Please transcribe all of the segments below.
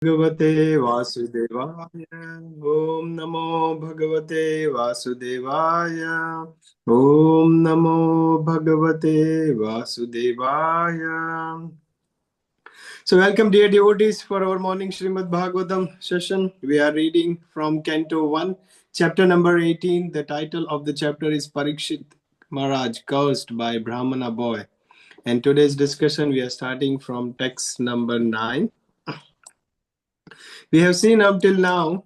Bhagavate Vasudevaya. Om Namo Bhagavate Vasudevaya. Om Namo Bhagavate Vasudevaya. So, welcome, dear devotees, for our morning Srimad Bhagavatam session. We are reading from Canto 1, chapter number 18. The title of the chapter is Parikshit Maharaj, cursed by Brahmana boy. And today's discussion, we are starting from text number 9. We have seen up till now,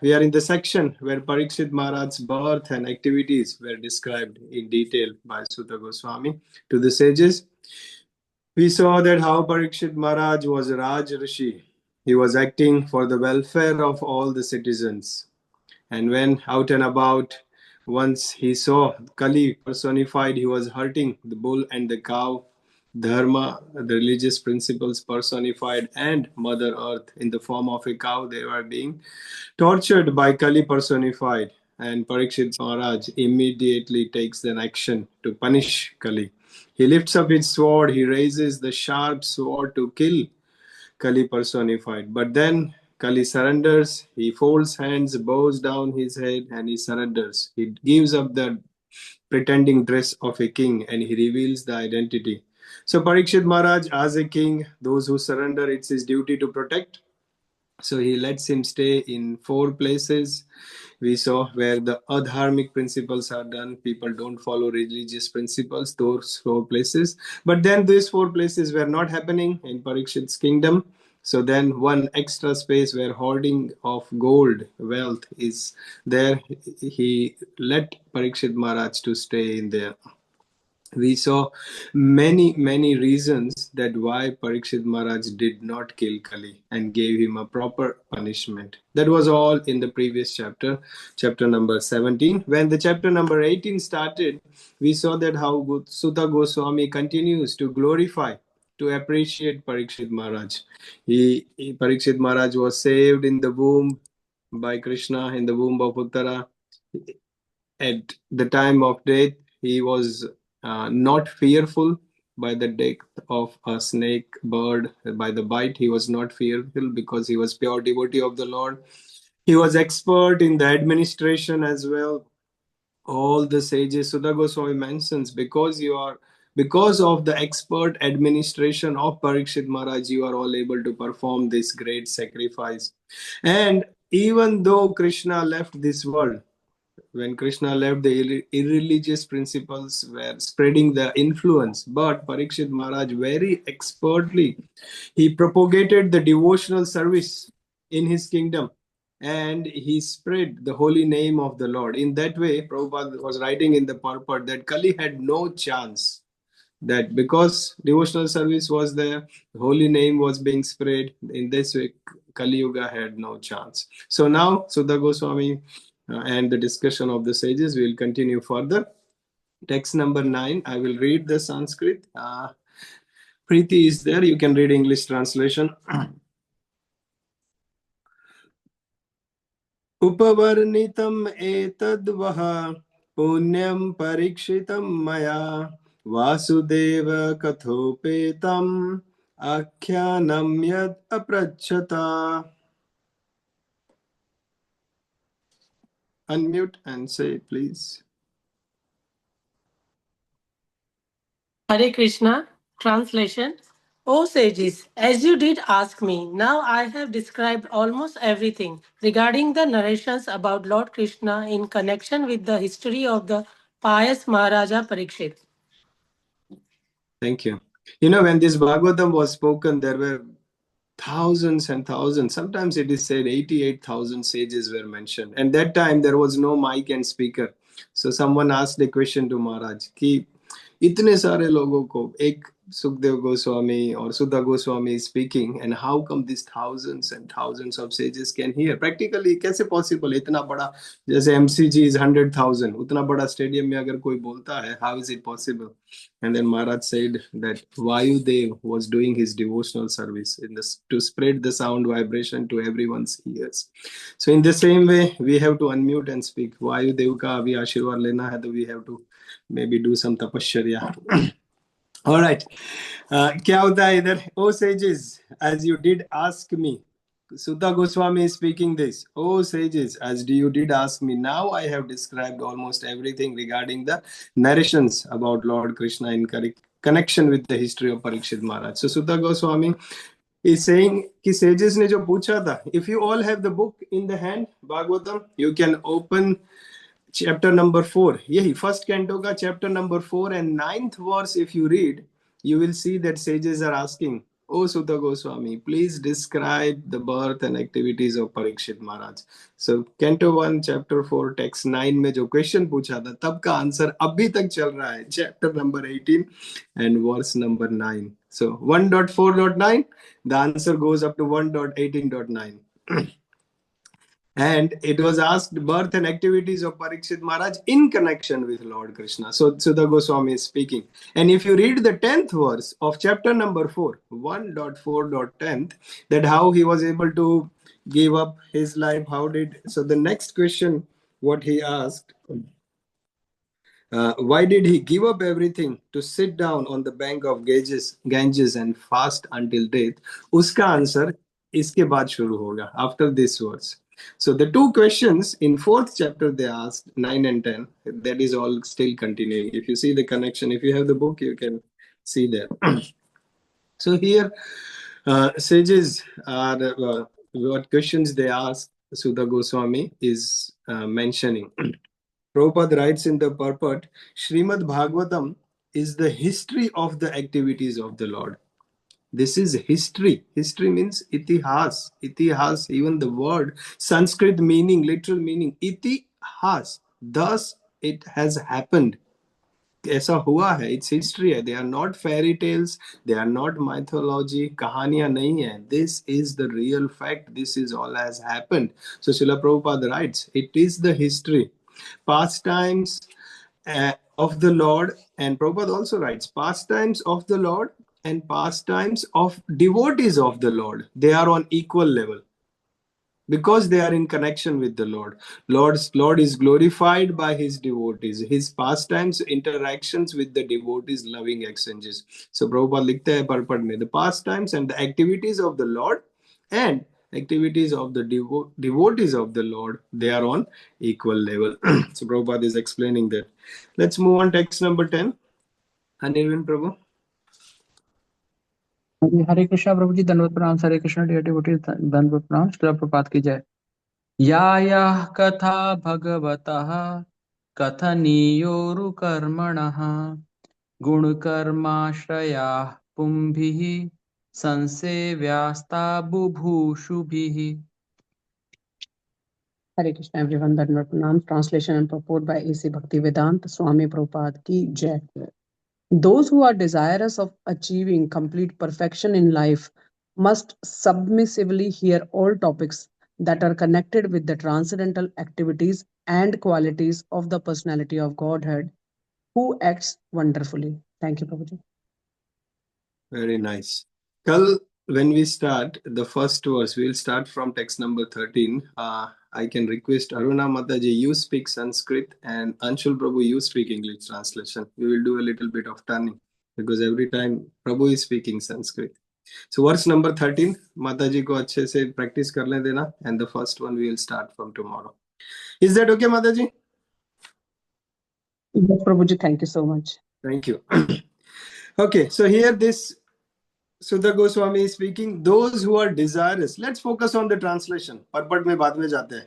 we are in the section where Parikshit Maharaj's birth and activities were described in detail by Suta Gosvami to the sages. We saw that how Parikshit Maharaj was a Raj Rishi. He was acting for the welfare of all the citizens. And when out and about, once he saw Kali personified, he was hurting the bull and the cow, Dharma, the religious principles personified, and Mother Earth in the form of a cow. They were being tortured by Kali personified. And Parikshit Maharaj immediately takes an action to punish Kali. He lifts up his sword, he raises the sharp sword to kill Kali personified. But then Kali surrenders, he folds hands, bows down his head, and he surrenders. He gives up the pretending dress of a king and he reveals the identity. So Parikshit Maharaj, as a king, those who surrender, it's his duty to protect. So he lets him stay in 4 places. We saw where the adharmic principles are done. People don't follow religious principles, those 4 places. But then these 4 places were not happening in Parikshit's kingdom. So then one extra space where hoarding of gold, wealth is there. He let Parikshit Maharaj to stay in there. We saw many reasons that why Parikshit Maharaj did not kill Kali and gave him a proper punishment. That was all in the previous chapter, chapter number 17. When the chapter number 18 started, we saw that how Suta Goswami continues to glorify, to appreciate Parikshit Maharaj. Parikshit Maharaj was saved in the womb by Krishna, in the womb of Uttara. At the time of death, he was not fearful by the death of a snake bird, by the bite. He was not fearful because he was pure devotee of the Lord. He was expert in the administration as well. All the sages, Suta Goswami mentions, because of the expert administration of Parikshit Maharaj, you are all able to perform this great sacrifice. And even though Krishna left this world, when Krishna left, the irreligious principles were spreading the influence. But Parikshit Maharaj very expertly, he propagated the devotional service in his kingdom and he spread the holy name of the Lord. In that way, Prabhupada was writing in the purport that Kali had no chance. That because devotional service was there, the holy name was being spread. In this way, Kali Yuga had no chance. So now, Sudha Goswami and the discussion of the sages will continue further. Text number 9, I will read the Sanskrit. Preeti is there, you can read English translation. Upavarnitam etadvaha punyam parikshitam maya vasudeva kathopetam akhyanam yad aprachata. Unmute and say, please. Hare Krishna. Translation. O sages, as you did ask me, now I have described almost everything regarding the narrations about Lord Krishna in connection with the history of the pious Maharaja Parikshit. Thank you. You know, when this Bhagavatam was spoken, there were thousands and thousands. Sometimes it is said 88,000 sages were mentioned. And that time there was no mic and speaker. So someone asked a question to Maharaj कि इतने सारे लोगों को एक Sukdev Goswami or Sudha Goswami is speaking, and how come these thousands and thousands of sages can hear? Practically, कैसे possible? इतना बड़ा, जैसे MCG is 100,000, उतना बड़ा stadium में अगर कोई बोलता है, how is it possible? And then Maharaj said that Vayu Dev was doing his devotional service in this to spread the sound vibration to everyone's ears. So in the same way, we have to unmute and speak. Vayu Dev का अभी आशीर्वाद लेना है, तो we have to maybe do some tapasya. All right. क्या होता है इधर? Oh sages, as you did ask me. Suta Goswami is speaking this. Oh sages, as you did ask me, now I have described almost everything regarding the narrations about Lord Krishna in connection with the history of Parikshit Maharaj. So Suta Goswami is saying कि sages ने जो पूछा था, if you all have the book in the hand, Bhagavatam, you can open chapter number 4. Yahi first canto ka chapter number 4 and 9th verse. If you read, you will see that sages are asking, "Oh Suta Goswami, please describe the birth and activities of Parikshit Maharaj." So canto 1 chapter 4 text 9 में जो question पूछा था तब का answer अभी तक चल रहा है, chapter number 18 and verse number 9. So 1.4.9, the answer goes up to 1.18.9. And it was asked birth and activities of Parikshit Maharaj in connection with Lord Krishna. So Suta Goswami is speaking. And if you read the 10th verse of chapter number 4, 1.4.10, that how he was able to give up his life, so the next question, what he asked, why did he give up everything to sit down on the bank of Ganges and fast until death? Uska answer iske baad shuru hoga, after this verse. So the two questions in 4th chapter they asked, 9 and 10, that is all still continuing. If you see the connection, if you have the book, you can see that. So here, sages are, what questions they asked, Sudha Goswami is mentioning. Prabhupada writes in the purport, Srimad Bhagwatam is the history of the activities of the Lord. This is history. History means itihas. Itihas, even the word, Sanskrit meaning, literal meaning, itihas. Thus it has happened. ऐसा हुआ है, it's history है. They are not fairy tales, they are not mythology, कहानियां नहीं है. This is the real fact. This is all has happened. So Srila Prabhupada writes, it is the history. Pastimes of the Lord, and Prabhupada also writes, pastimes of the Lord and pastimes of devotees of the Lord, they are on equal level because they are in connection with the Lord. Lord is glorified by his devotees. His pastimes, interactions with the devotees, loving exchanges. So Prabhupada likhta hai purport mein, the pastimes and the activities of the Lord and activities of the devotees of the Lord, they are on equal level. So Prabhupada is explaining that. Let's move on, text number 10. Anirvin Prabhu. हरे कृष्णा प्रभु जी, धन्यवाद प्रणाम। हरे Krishna dear devotees, धन्यवाद प्रणाम। श्रील प्रभात की जय। या कथा भगवतः कथनीयोरुकर्मणः गुणकर्माश्रयाः पुंभिः संसेव्यास्ता बुभूषुभिः। हरे Krishna everyone, धन्यवाद प्रणाम। ट्रांसलेशन एंड पurport by A.C. Bhaktivedanta Swami Prabhupada की जय। Those who are desirous of achieving complete perfection in life must submissively hear all topics that are connected with the transcendental activities and qualities of the personality of Godhead, who acts wonderfully. Thank you, Prabhuji. Very nice. Kal, when we start the first verse, we'll start from text number 13. I can request Aruna Mataji, you speak Sanskrit, and Anshul Prabhu, you speak English translation. We will do a little bit of turning because every time Prabhu is speaking Sanskrit. So verse number 13, Mataji ko अच्छे से practice कर लें देना, and the first one we will start from tomorrow. Is that okay, Mataji? Yes, Prabhuji, thank you so much. Thank you. Okay, so here this Suta Goswami is speaking, those who are desirous. Let's focus on the translation. Purport mein baad mein jate hain.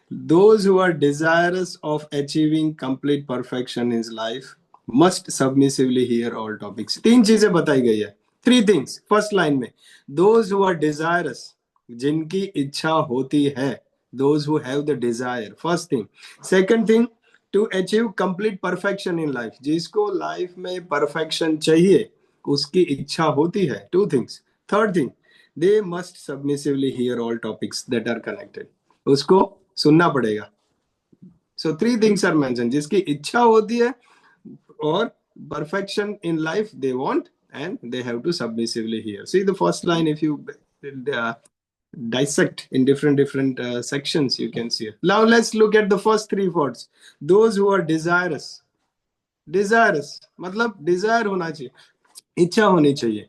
Those who are desirous of achieving complete perfection in life must submissively hear all topics. तीन चीजें बताई गई है. Three things. First line में, those who are desirous, जिनकी इच्छा होती है, those who have the desire. First thing. Second thing, to achieve complete perfection in life. जिसको life में perfection चाहिए, उसकी इच्छा होती है. Two things. Third thing, they must submissively hear all topics that are connected. उसको सुनना पड़ेगा. So three things are mentioned. जिसकी इच्छा होती है और perfection in life they want, and they have to submissively hear. See the first line, if you dissect in different sections, you can see it. Now let's look at the first three words. Those who are desirous. मतलब desire होना चाहिए, इच्छा होनी चाहिए.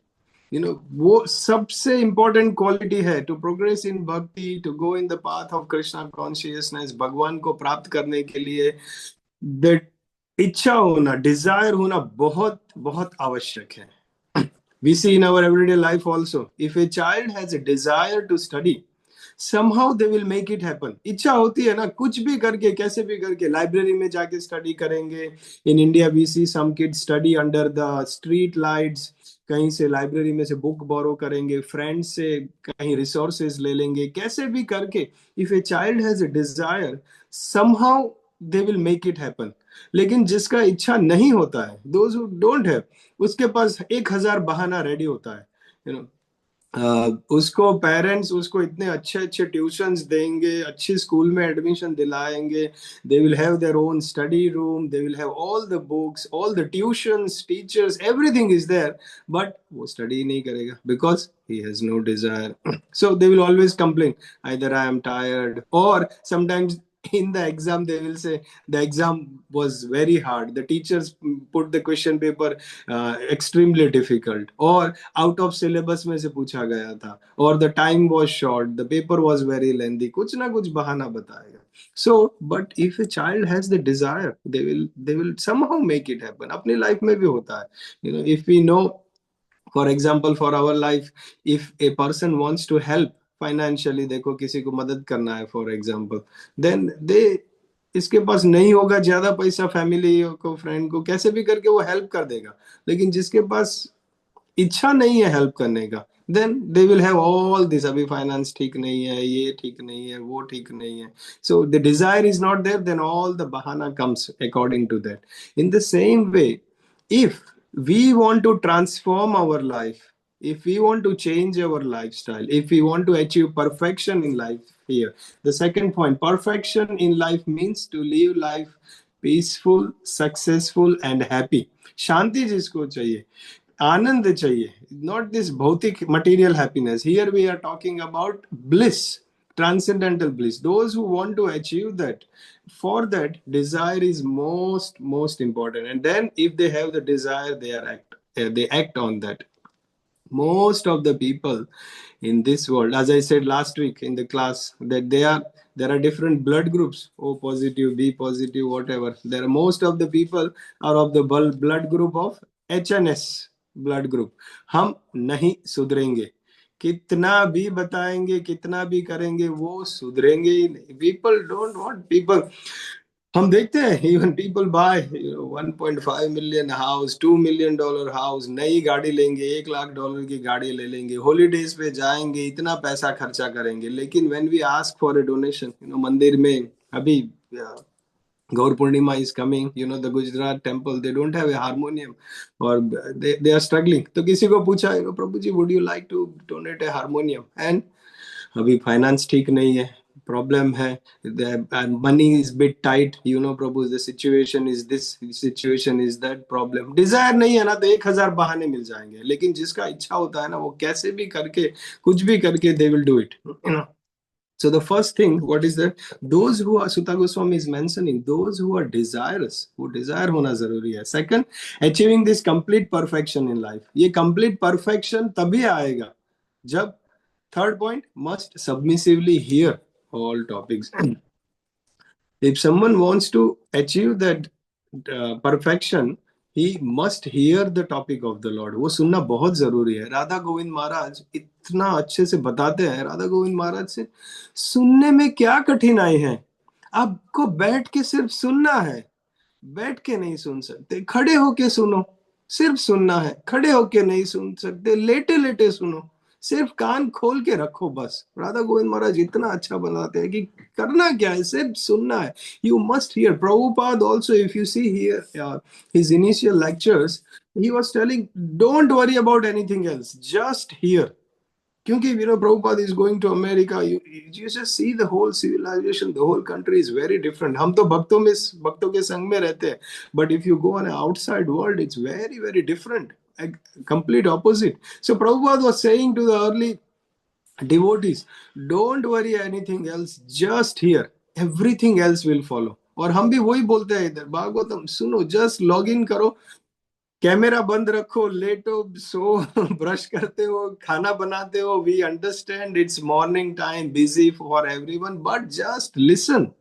वो सबसे important quality है to progress in bhakti, to go in the path of Krishna consciousness, भगवान को प्राप्त करने के लिए that इच्छा होना, desire होना बहुत बहुत आवश्यक है. We see in our everyday life also, if a child has a desire to study, somehow they will make it happen. इच्छा होती है ना, कुछ भी करके, कैसे भी करके, लाइब्रेरी में जाके स्टडी करेंगे. In India we see some kids study under the street lights. कहीं से लाइब्रेरी में से बुक बोरो करेंगे, फ्रेंड्स से कहीं रिसोर्सेज ले लेंगे, कैसे भी करके. If a child has a desire, somehow they will make it happen. लेकिन जिसका इच्छा नहीं होता है, those who don't have, उसके पास 1000 बहाना रेडी होता है. उसको पेरेंट्स उसको इतने अच्छे अच्छे ट्यूशंस देंगे, अच्छे स्कूल में एडमिशन दिलाएंगे. They will have their own study room, they will have all the books, all the tuitions, teachers, everything is there, but वो स्टडी नहीं करेगा because he has no desire. So they will always complain, either I am tired, or sometimes in the exam they will say the exam was very hard, the teachers put the question paper extremely difficult, or out of syllabus में से पूछा गया था, or the time was short, the paper was very lengthy. कुछ ना कुछ बहाना बताएगा. So but if a child has the desire, they will somehow make it happen. अपनी लाइफ में भी होता है. If we know, for example, for our life, if a person wants to help financially, देखो किसी को मदद करना है for example, then they, इसके पास नहीं होगा ज्यादा पैसा, फैमिली को, फ्रेंड को, कैसे भी करके वो हेल्प कर देगा. लेकिन जिसके पास इच्छा नहीं है हेल्प करने का, then they will have all this, अभी फाइनेंस ठीक नहीं है, ये ठीक नहीं है, वो ठीक नहीं है. So the desire is not there, then all the बहाना comes according to that. In the same way, if we want to transform our life, if we want to change our lifestyle, if we want to achieve perfection in life, here the second point, perfection in life means to live life peaceful, successful and happy. शांति जिसको चाहिए, आनंद चाहिए, not this bhautik material happiness. Here we are talking about bliss, transcendental bliss. Those who want to achieve that, for that, desire is most important. And then if they have the desire, they act on that. Most of the people in this world, as I said last week in the class, that there are different blood groups, O positive, B positive, whatever. There are, most of the people are of the blood group of HNS blood group. हम नहीं सुधरेंगे, कितना भी बताएंगे, कितना भी करेंगे, वो सुधरेंगे ही नहीं. People don't want, people, हम देखते हैं, even people buy 1.5 million house, $2 million house, नई गाड़ी लेंगे, $1 लाख की गाड़ी ले लेंगे, हॉलीडेज पे जाएंगे, इतना पैसा खर्चा करेंगे. लेकिन when we ask for a donation, मंदिर में अभी गौर पूर्णिमा is coming, the Gujarat temple, they don't have a harmonium, or they are struggling. तो किसी को पूछा, Prabhu ji, would you like to donate a harmonium? And अभी फाइनेंस ठीक नहीं है, प्रॉब्लम है, money is bit tight, Prabhu, the situation is this, situation is that, problem. Desire नहीं है ना, तो 1000 बहाने मिल जाएंगे. लेकिन जिसका इच्छा होता है ना, वो कैसे भी करके, कुछ भी करके, they will do it. So the first thing, what is that? Those who are, Suta Goswami is mentioning, those who are desirous, who desire होना जरूरी है. Second, achieving this complete perfection in life. ये complete perfection तभी आएगा जब, third point, must submissively hear all topics. If someone wants to achieve that perfection, he must hear the topic of the Lord. वो सुनना बहुत जरूरी है. राधा गोविंद महाराज इतना अच्छे से बताते हैं. राधा गोविंद महाराज से सुनने में क्या कठिनाई है, आपको बैठ के सिर्फ सुनना है. बैठ के नहीं सुन सकते, खड़े होके सुनो, सिर्फ सुनना है. खड़े होके नहीं सुन सकते, लेटे लेटे सुनो, सिर्फ कान खोल के रखो बस. राधा गोविंद महाराज इतना अच्छा बनाते हैं कि करना क्या है, सिर्फ सुनना है. You must here. Prabhupada also, if you see here his initial lectures, he was telling, don't worry about anything else, just hear. क्योंकि Prabhupada is going to America, you just see the whole civilization, the whole country is very different. हम तो भक्तों के संग में रहते हैं, but if you go on an outside world, it's very very different, a complete opposite. So Prabhupada was saying to the early devotees, don't worry anything else, just hear, everything else will follow. और हम भी वही बोलते हैं इधर, भागवतम सुनो, just log in करो, camera बंद रखो, लेटो, सो, ब्रश करते हो, खाना बनाते हो. We understand it's morning time, busy for everyone, but just listen.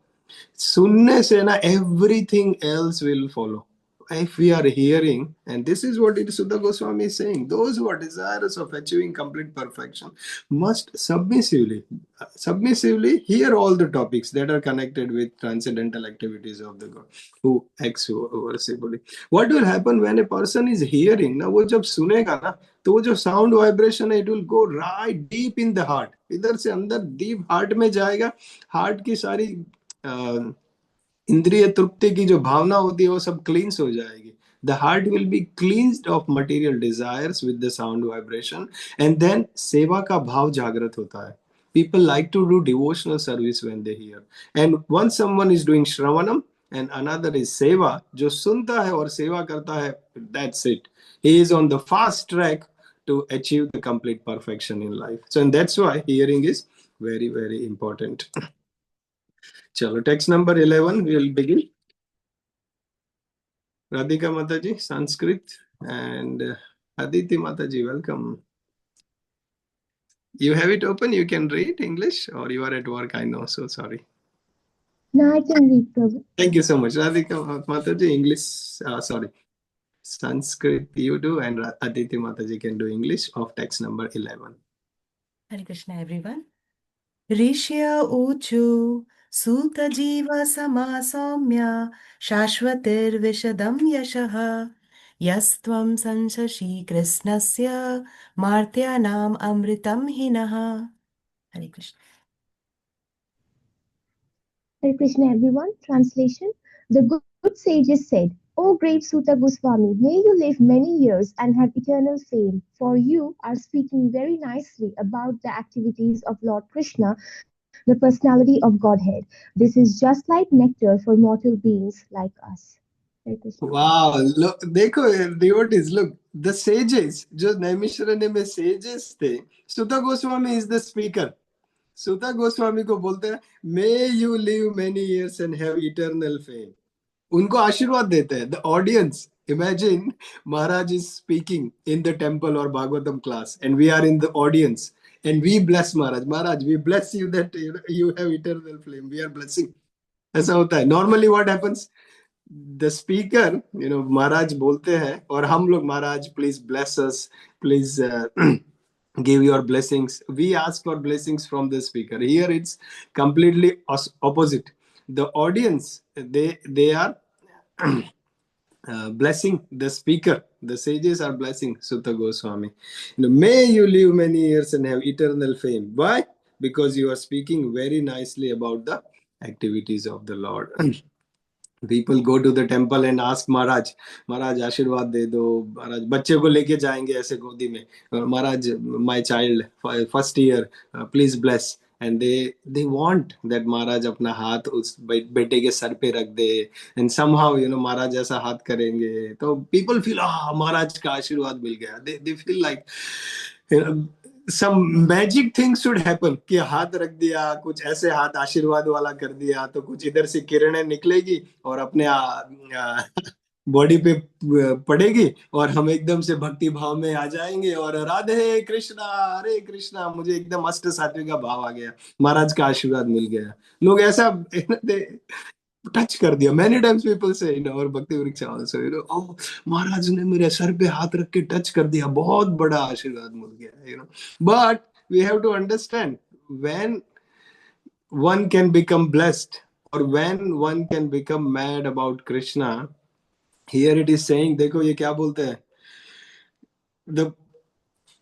सुनने से ना everything else will follow. If we are hearing, and this is what Suta Goswami is saying, those who are desirous of achieving complete perfection must submissively hear all the topics that are connected with transcendental activities of the God who acts worshipfully. What will happen when a person is hearing? ना वो जब सुनेगा ना, तो वो जो sound vibration है, it will go right deep in the heart. इधर से अंदर deep heart में जाएगा. Heart की सारी इंद्रिय तृप्ति की जो भावना होती है वो सब क्लींस हो जाएगी. The heart will be cleansed of material desires with the sound vibration, and then सेवा का भाव जागृत होता है. People like to do devotional service when they hear. And once someone is doing shravanam and another is seva, जो सुनता है और सेवा करता है, that's it. He is on the fast track to achieve the complete perfection in life. So, and that's why hearing is very, very important. Chalo, text number 11, we will begin. Radhika Mataji, Sanskrit, and Aditi Mataji, welcome. You have it open, you can read English, or you are at work, I know, so sorry. No, I can read, Prabhu. Thank you so much. Radhika Mataji, English, Sanskrit you do, and Aditi Mataji can do English of text number 11. Hare Krishna, everyone. Rishya uchu Suta jiva samasaumya Shashvatir vishadam yashaha Yastvam sansashi Krishnasya Martyanam amritam hinaha. Hare Krishna. Hare Krishna, everyone. Translation. The good sages said, O great Suta Goswami, may you live many years and have eternal fame, for you are speaking very nicely about the activities of Lord Krishna, the personality of Godhead. This is just like nectar for mortal beings like us. Hare Krishna. Wow, look, देखो devotees, look, the sages, जो नैमिषारण्य में sages थे, Suta Goswami is the speaker. सुता गोस्वामी को बोलते हैं, may you live many years and have eternal fame. उनको आशीर्वाद देते हैं. The audience, imagine Maharaj is speaking in the temple or Bhagavatam class, and we are in the audience, and we bless Maharaj. Maharaj, we bless you that you have eternal flame. We are blessing. ऐसा होता है. Normally what happens? The speaker, Maharaj बोलते हैं, और हम लोग, Maharaj, please bless us, please give your blessings. We ask for blessings from the speaker. Here it's completely opposite. The audience, they are blessing the speaker. The sages are blessing Suta Goswami. May you live many years and have eternal fame. Why? Because you are speaking very nicely about the activities of the Lord. People go to the temple and ask Maharaj, Maharaj आशीर्वाद दे दो. महाराज बच्चे को लेके जाएंगे ऐसे गोदी में, Maharaj, my child, first year, please bless. And they want that Maharaj अपना हाथ उस बेटे के सर पे रख दे, and somehow Maharaj ऐसा हाथ करेंगे तो people feel, Maharaj का आशीर्वाद मिल गया. They feel like some magic things should happen, कि हाथ रख दिया, कुछ ऐसे हाथ आशीर्वाद वाला कर दिया तो कुछ इधर से किरणें निकलेगी और अपने बॉडी पे पड़ेगी और हम एकदम से भक्ति भाव में आ जाएंगे और राधे कृष्णा, हरे कृष्णा, मुझे एकदम अष्ट सात्विक का भाव आ गया, महाराज का आशीर्वाद मिल गया. लोग ऐसा टच कर दिया. Many times people say in our Bhakti Vriksha also, oh, महाराज ने मेरे सर पे हाथ रख के टच कर दिया, बहुत बड़ा आशीर्वाद मिल गया. But we have to understand, when one can become blessed or when one can become mad about Krishna, here it is saying, देखो ये क्या बोलते हैं,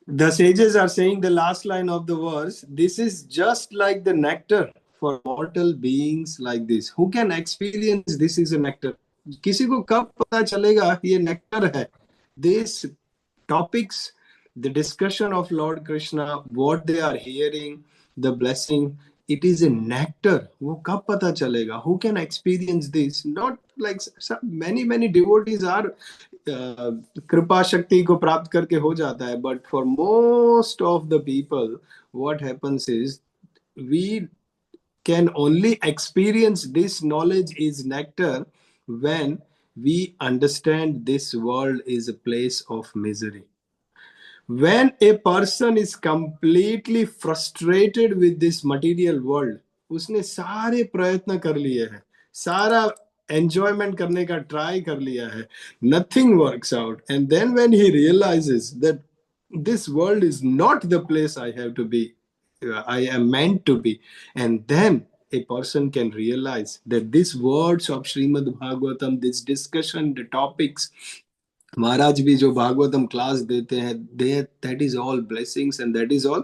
the sages are saying, the last line of the verse, this is just like the nectar for mortal beings like this. Who can experience this is a nectar? किसी को कब पता चलेगा ये nectar है? These topics, the discussion of Lord Krishna, what they are hearing, the blessing, it is a nectar. वो कब पता चलेगा? Who can experience this? Not like many devotees are कृपा शक्ति को प्राप्त करके हो जाता है, but for most of the people what happens is we can only experience this knowledge is nectar when we understand this world is a place of misery. When a person is completely frustrated with this material world, उसने सारे प्रयत्न कर लिए हैं, सारा enjoyment करने का try कर लिया है, nothing works out, and then when he realizes that this world is not the place I have to be, I am meant to be, and then a person can realize that these words of Srimad Bhagavatam, this discussion, the topics, महाराज भी जो Bhagavatam class देते हैं, that is all blessings and that is all,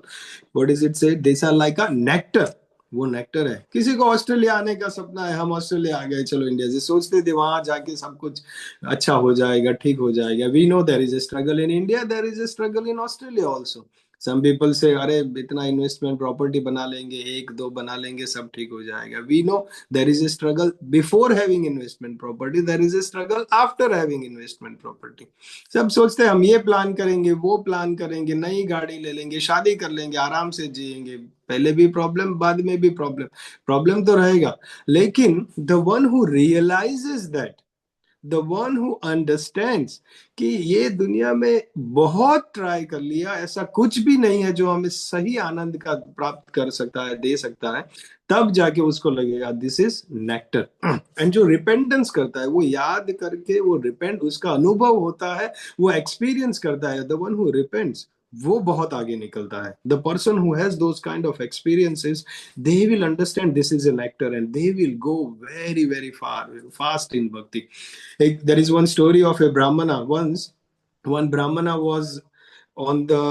what is it say, this are like a nectar. वो nectar है. किसी को Australia आने का सपना है, हम ऑस्ट्रेलिया आ गए, चलो इंडिया से, सोचते थे वहां जाके सब कुछ अच्छा हो जाएगा, ठीक हो जाएगा. We know there is a struggle in India, there is a struggle in Australia also. Some people say, अरे इतना इन्वेस्टमेंट प्रॉपर्टी बना लेंगे, एक दो बना लेंगे, सब ठीक हो जाएगा. We know there is a struggle before having investment property, there is a struggle after having investment property. सब सोचते हैं हम ये प्लान करेंगे, वो प्लान करेंगे, नई गाड़ी ले लेंगे, शादी कर लेंगे, आराम से जिएंगे. पहले भी प्रॉब्लम, बाद में भी प्रॉब्लम, प्रॉब्लम तो रहेगा. लेकिन the one who realizes that, the one who understands कि ये दुनिया में बहुत ट्राई कर लिया, ऐसा कुछ भी नहीं है जो हमें सही आनंद का प्राप्त कर सकता है, दे सकता है, तब जाके उसको लगेगा दिस इज नेक्टर. एंड जो रिपेंटेंस करता है, वो याद करके, वो रिपेंट, उसका अनुभव होता है, वो एक्सपीरियंस करता है, द वन हु रिपेंट्स, वो बहुत आगे निकलता है. The person who has those kind of experiences, they will understand this is a nectar and they will go very very far, fast in bhakti. There is one story of a brahmana. Once one brahmana was on the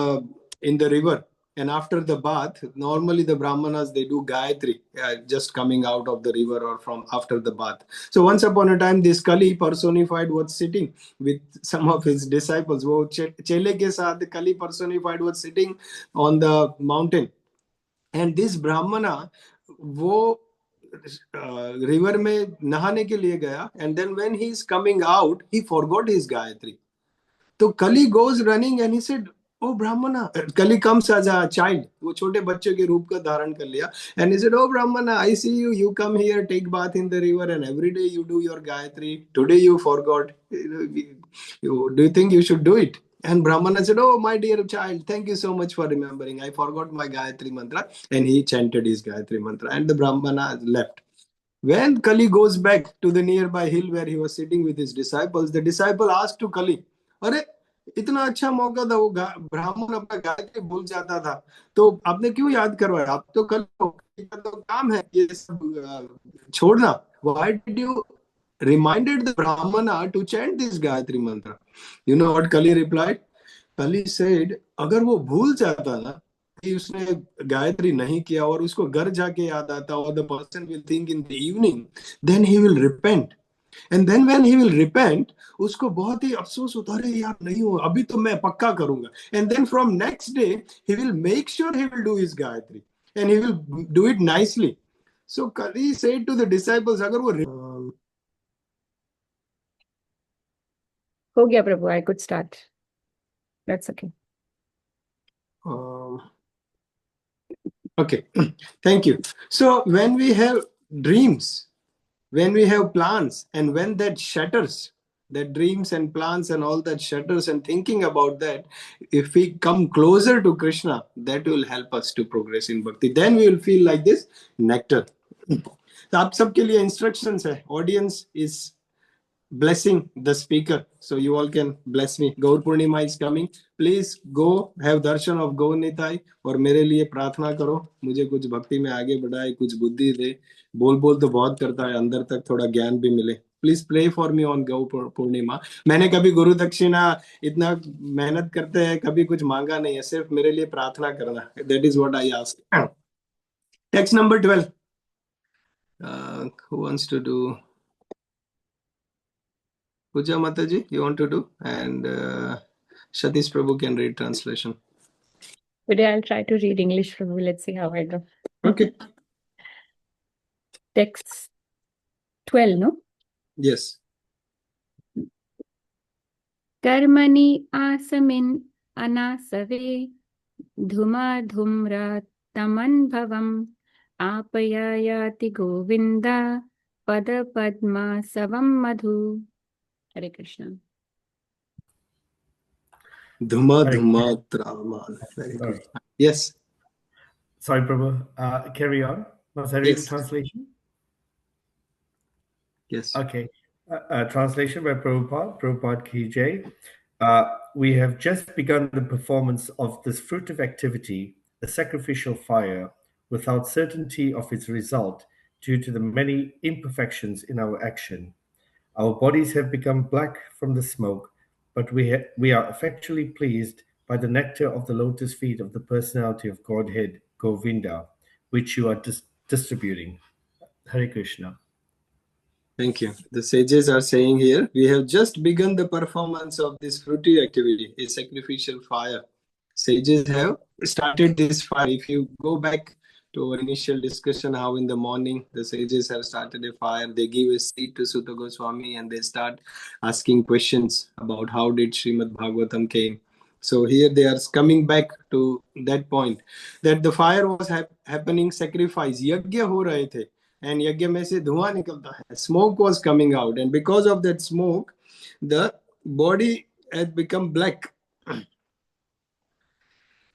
in the river, and after the bath, normally the brahmanas, they do gayatri, just coming out of the river or from after the bath. So once upon a time, this Kali personified was sitting with some of his disciples. वो चेले के साथ Kali personified was sitting on the mountain, and this brahmana, वो river में नहाने के लिए गया, and then when he is coming out, he forgot his gayatri. तो कली goes running and he said, oh brahmana, कली comes as a child, वो छोटे बच्चे के रूप का धारण कर लिया, and he said, oh brahmana, I see you, you come here, take bath in the river, and every day you do your gayatri, today you forgot, do you think you should do it? And brahmana said, oh my dear child, thank you so much for remembering, I forgot my gayatri mantra, and he chanted his gayatri mantra, and the brahmana left. When Kali goes back to the nearby hill where he was sitting with his disciples, the disciple asked to Kali, अरे इतना अच्छा मौका था, वो ब्राह्मण अपना गायत्री भूल जाता था, तो आपने क्यों याद करवाया? आप तो कल का तो काम है ये सब छोड़ना. Why did you reminded the brahmana to chant this Gayatri mantra? You know what Kali replied? Kali said, अगर वो भूल जाता ना कि उसने गायत्री नहीं किया और उसको घर जाके याद आता, और the person will think in the evening, then he will repent. And then when he will repent, उसको बहुत ही अफसोस होता है, अरे यार नहीं हो, अभी तो मैं पक्का करूंगा. And then from next day, he will make sure he will do his Gayatri, and he will do it nicely. So Kali said to the disciples, अगर वो हो गया प्रभु, I could start. That's okay. Okay, thank you. So when we have dreams, when we have plans, and when that shatters, that dreams and plans and all that shatters, and thinking about that, if we come closer to Krishna, that will help us to progress in bhakti. Then we will feel like this nectar. तो आप सबके लिए instructions है. Audience is blessing the speaker, so you all can bless me. Gaur Purnima is coming. Please go have darshan of Gaur Nitai और मेरे लिए प्रार्थना करो, मुझे कुछ भक्ति में आगे बढ़ाए, कुछ बुद्धि दे. बोल तो बहुत करता है, अंदर तक थोड़ा ज्ञान भी मिले. Please pray for me on Gaura Purnima. मैंने कभी गुरु दक्षिणा इतना मेहनत करते हैं, कभी कुछ मांगा नहीं है, सिर्फ मेरे लिए प्रार्थना करना. That is what I ask. Text number 12. Who wants to do? Puja Mataji, you want to do? And Satish Prabhu can read translation. Today I'll try to read English, Prabhu. Let's see how I do. Okay. Text 12, no? Yes. कर्मणि आसमिन् अनासवे धूमाधूम्रा तमन्भवम् आपयायाति गोविन्द पदपद्मासवं मधु. Hare Krishna. Dhuma Hare dhuma tramal. Very Sorry. good. Yes. Sorry, Prabhu. Carry on. Must I read the Yes. translation? Yes. Okay. Translation by Prabhupada Ki Jai. We have just begun the performance of this fruitive activity, the sacrificial fire, without certainty of its result due to the many imperfections in our action. Our bodies have become black from the smoke, but we are effectually pleased by the nectar of the lotus feet of the personality of Godhead, Govinda, which you are distributing. Hare Krishna. Thank you. The sages are saying here, we have just begun the performance of this fruity activity, a sacrificial fire. Sages have started this fire. If you go back to our initial discussion, how in the morning the sages have started a fire, they give a seat to Suta Goswami and they start asking questions about how did Srimad Bhagwatam came. So here they are coming back to that point, that the fire was happening, sacrifice, yajna ho rahe the. And यज्ञ में से धुआं निकलता है, smoke was coming out, and because of that smoke the body had become black.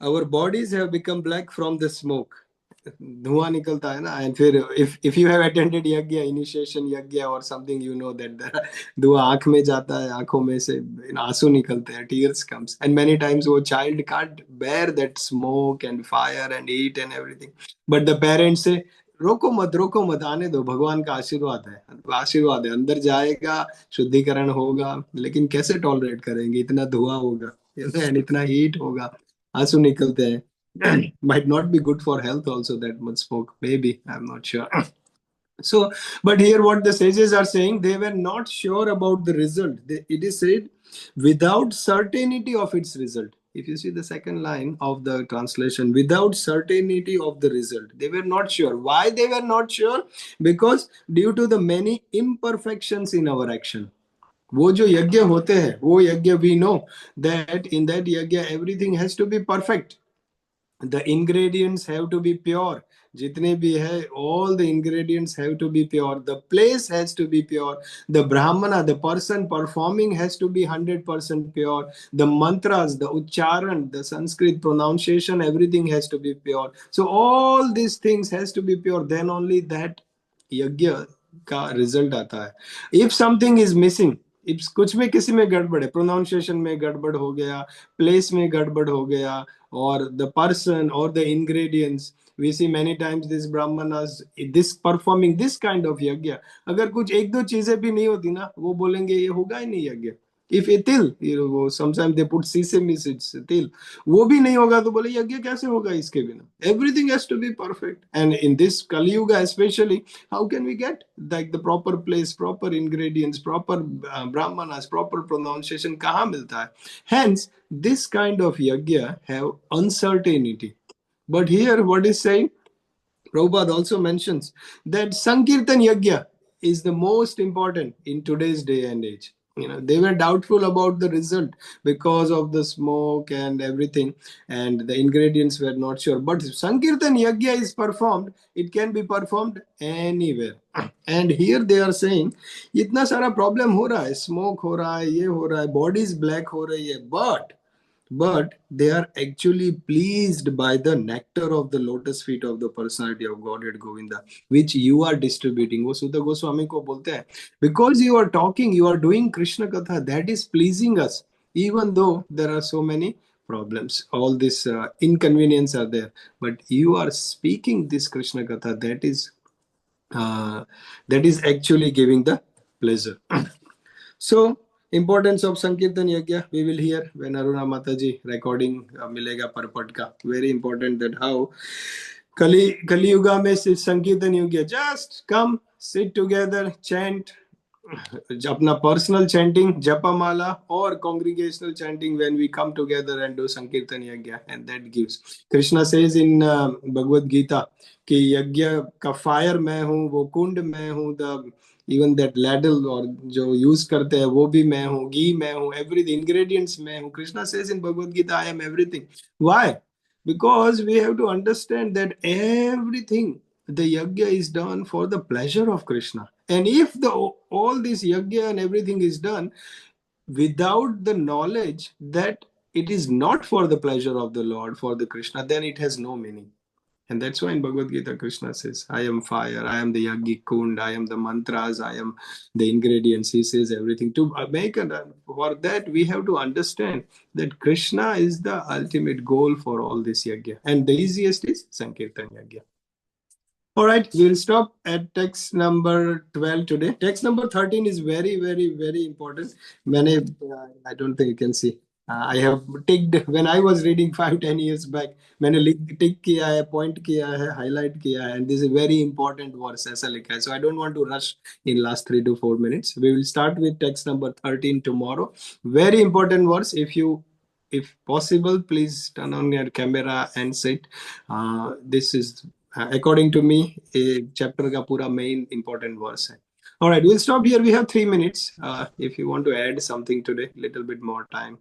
Our bodies have become black from the smoke. धुआं निकलता है ना. And फिर if you have attended यज्ञ, initiation यज्ञ or something, you know that धुआं आंख में जाता है, आंखों में से आंसू निकलते हैं, tears comes, and many times वो child can't bear that smoke and fire and heat and everything, but the parents say रोको मत आने दो, भगवान का आशीर्वाद है, अंदर जाएगा, शुद्धिकरण होगा, लेकिन कैसे टॉलरेट करेंगे, इतना धुआं होगा and इतना हीट होगा, आंसू निकलते हैं. Might not be good for health also, that much smoke, maybe, I'm not sure. So, but here what the sages are saying, they were not sure about the result. It is said without certainty of its result. If you see the second line of the translation, without certainty of the result, they were not sure. Why they were not sure? Because due to the many imperfections in our action. वो जो यज्ञ होते हैं, वो यज्ञ, we know that in that yajna everything has to be perfect. The ingredients have to be pure. जितने भी है, all the ingredients have to be pure. The place has to be pure. The brahmana, the person performing, has to be 100% pure. The mantras, the ucharan, the Sanskrit pronunciation, everything has to be pure. So all these things has to be pure. Then only that yajna का result आता है. If something is missing, if कुछ में किसी में गड़बड़ है, pronunciation में गड़बड़ हो गया, place में गड़बड़ हो गया, or the person or the ingredients, we see many times this brahmanas, this performing this kind of yajna, अगर कुछ एक दो चीजें भी नहीं होती ना, वो बोलेंगे ये होगा ही नहीं यज्ञ. If a till, sometimes they put sesame seeds, till, वो भी नहीं होगा तो बोले यज्ञ कैसे होगा इसके बिना. Everything has to be perfect. And in this Kali Yuga especially, how can we get like the proper place, proper ingredients, proper brahmanas, proper pronunciation, कहाँ मिलता है? Hence, this kind of yajna have uncertainty. But here what is saying, Prabhupada also mentions that Sankirtan yajna is the most important in today's day and age. They were doubtful about the result because of the smoke and everything, and the ingredients were not sure. But if Sankirtan yajna is performed, it can be performed anywhere. And here they are saying, इतना सारा problem हो रहा है, smoke हो रहा है, ये हो रहा है, bodies black हो रही है, but they are actually pleased by the nectar of the lotus feet of the personality of Godhead Govinda, which you are distributing. वो Suta Goswami को बोलते हैं, because you are talking, you are doing Krishna Katha, that is pleasing us, even though there are so many problems, all this inconvenience are there, but you are speaking this Krishna Katha, that is actually giving the pleasure. So, importance of Sankirtan Yajna, we will hear when Aruna Mataji recording milega parpat ka. Very important that how Kali Yuga mein Sankirtan Yajna, just come, sit together, chant, अपना personal chanting, Japamala, or congregational chanting when we come together and do Sankirtan Yajna, and that gives. Krishna says in Bhagavad Gita कि यज्ञ का fire मैं हूँ, वो कुंड मैं हूँ, the even that ladle और जो use करते हैं वो भी मैं हूँ, घी मैं हूँ, everything ingredients मैं हूँ. Krishna says in Bhagavad Gita, I am everything. Why? Because we have to understand that everything, the yajna is done for the pleasure of Krishna. And if all this yajna and everything is done without the knowledge that it is not for the pleasure of the Lord, for the Krishna, then it has no meaning. And that's why in Bhagavad Gita, Krishna says, I am fire, I am the Yajna Kund, I am the mantras, I am the ingredients. He says everything. To make for that, we have to understand that Krishna is the ultimate goal for all this Yajna. And the easiest is Sankirtan Yajna. All right, we'll stop at text number 12 today. Text number 13 is very, very, very important. I don't think you can see. I have ticked when I was reading 5-10 years back. मैंने tick किया है, point किया है, highlight किया है, and this is a very important verse ऐसा लिखा है. So I don't want to rush in last 3 to 4 minutes. We will start with text number 13 tomorrow. Very important verse. If possible, please turn on your camera and sit. This is according to me chapter ka pura main important verse hai. All right, we'll stop here. We have 3 minutes. If you want to add something today, little bit more time.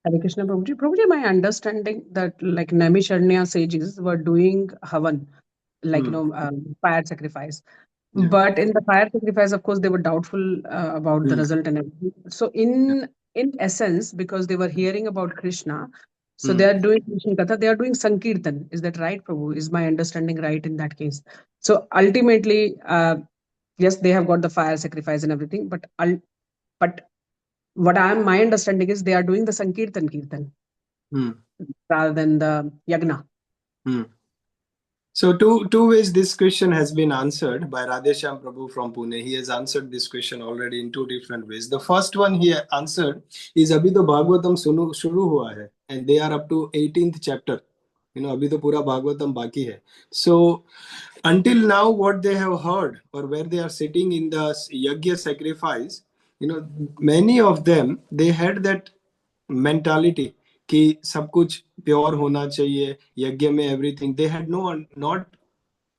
Hare Krishna, Prabhuji. Prabhuji, my understanding that like Naimisharanya sages were doing havan, like fire sacrifice. Yeah. But in the fire sacrifice, of course, they were doubtful about the result and everything. So in essence, because they were hearing about Krishna, so they are doing Krishna Katha, they are doing Sankirtan. Is that right, Prabhu? Is my understanding right in that case? So ultimately, yes, they have got the fire sacrifice and everything, but my understanding is they are doing the Sankirtan Kirtan rather than the Yagna. So two ways this question has been answered by Radheshyam Prabhu from Pune. He has answered this question already in 2 different ways. The first one he answered is Abhi to Bhagavatam shuru hua hai, and they are up to 18th chapter. Abhi to pura Bhagavatam baki hai. So until now, what they have heard or where they are sitting in the yajna sacrifice, many of them, they had that mentality कि सब कुछ pure होना चाहिए यज्ञ में everything. They had not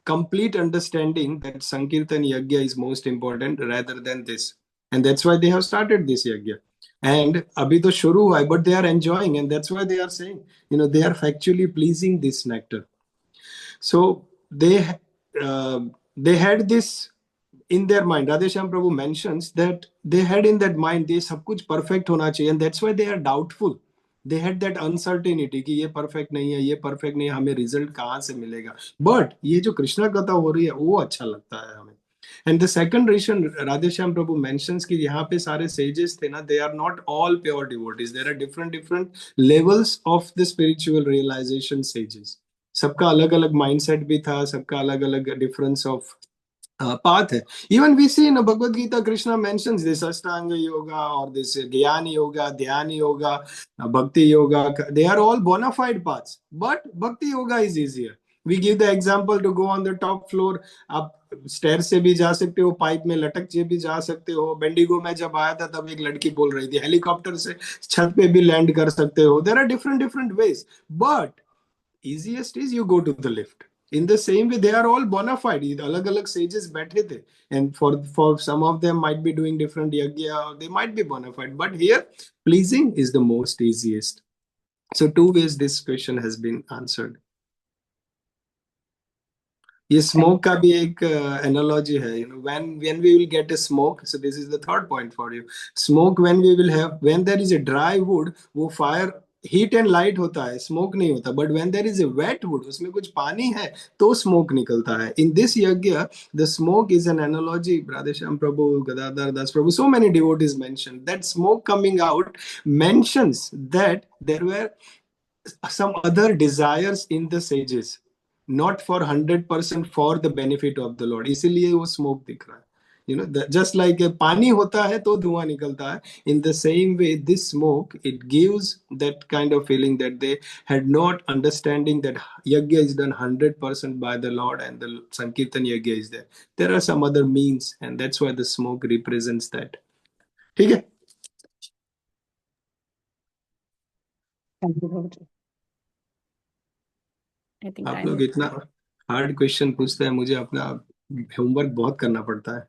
complete understanding that Sankirtan yajna is most important rather than this, and that's why they have started this yajna. And abhi to shuru hua hai, but they are enjoying, and that's why they are saying they are factually pleasing this nectar. So they had this in their mind. Radheshyam Prabhu mentions that they had in that mind they sab kuch perfect hona chahiye, and that's why they are doubtful. They had that uncertainty कि ये perfect नहीं है, ये perfect नहीं है, हमें result कहाँ से मिलेगा. But ये जो कृष्णा कथा हो रही है वो अच्छा लगता है हमें. And the second reason Radheshyam Prabhu mentions कि यहाँ पे सारे sages थे ना, they are not all pure devotees. There are different levels of the spiritual realization sages. सबका अलग अलग mindset भी था, सबका अलग अलग difference of path hai. Even we see in Bhagavad Gita, Krishna mentions this Ashtanga Yoga or this Jnana Yoga, Dhyana Yoga, Bhakti Yoga. They are all bona fide paths. But Bhakti Yoga is easier. We give the example to go on the top floor. आप stair से भी जा सकते हो, pipe में लटक के भी जा सकते हो. बेंडिगो में जब आया था तब एक लड़की बोल रही थी हेलीकॉप्टर से छत पे भी लैंड कर सकते हो. There are different ways. But easiest is you go to the lift. In the same way, they are all bona fide. Alag sages बैठे थे, and for some of them might be doing different yajna, they might be bona fide. But here, pleasing is the most easiest. So 2 ways this question has been answered. ये smoke का भी एक analogy है. When we will get a smoke, so this is the third point for you. Smoke when there is a dry wood, वो fire heat and light होता है, smoke नहीं होता. But when there is a wet wood, उसमें कुछ पानी है तो smoke निकलता है. In this yajna, the smoke is an analogy. Radheshyam Prabhu, Gadadhar Das Prabhu, so many devotees mentioned that smoke coming out mentions that there were some other desires in the sages, not for 100% for the benefit of the Lord. इसीलिए वो smoke दिख रहा है. Just like पानी होता है तो धुआं निकलता है. In the same way, this smoke, it gives that kind of feeling that they had not understanding that yajna is done 100% by the Lord and the Sankirtan yajna is there. There are some other means, and that's why the smoke represents that. ठीक है? Thank you, Prabhuji. I think आप लोग इतना hard question पूछते हैं, मुझे अपना homework बहुत करना पड़ता है.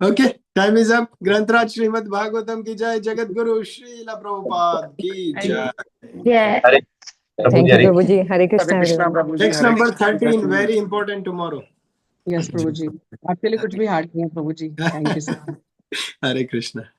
Okay, time is up. Grantraj Srimad Bhagwatam ki jai, Jagat Guru Srila Prabhupada ki jai. Yeah. Thank you, Prabhuji. Hare Krishna, everyone. Text number 13, very important tomorrow. Yes, Prabhuji. Actually, कुछ भी hard नहीं है, Prabhuji. Thank you so much. Hare Krishna.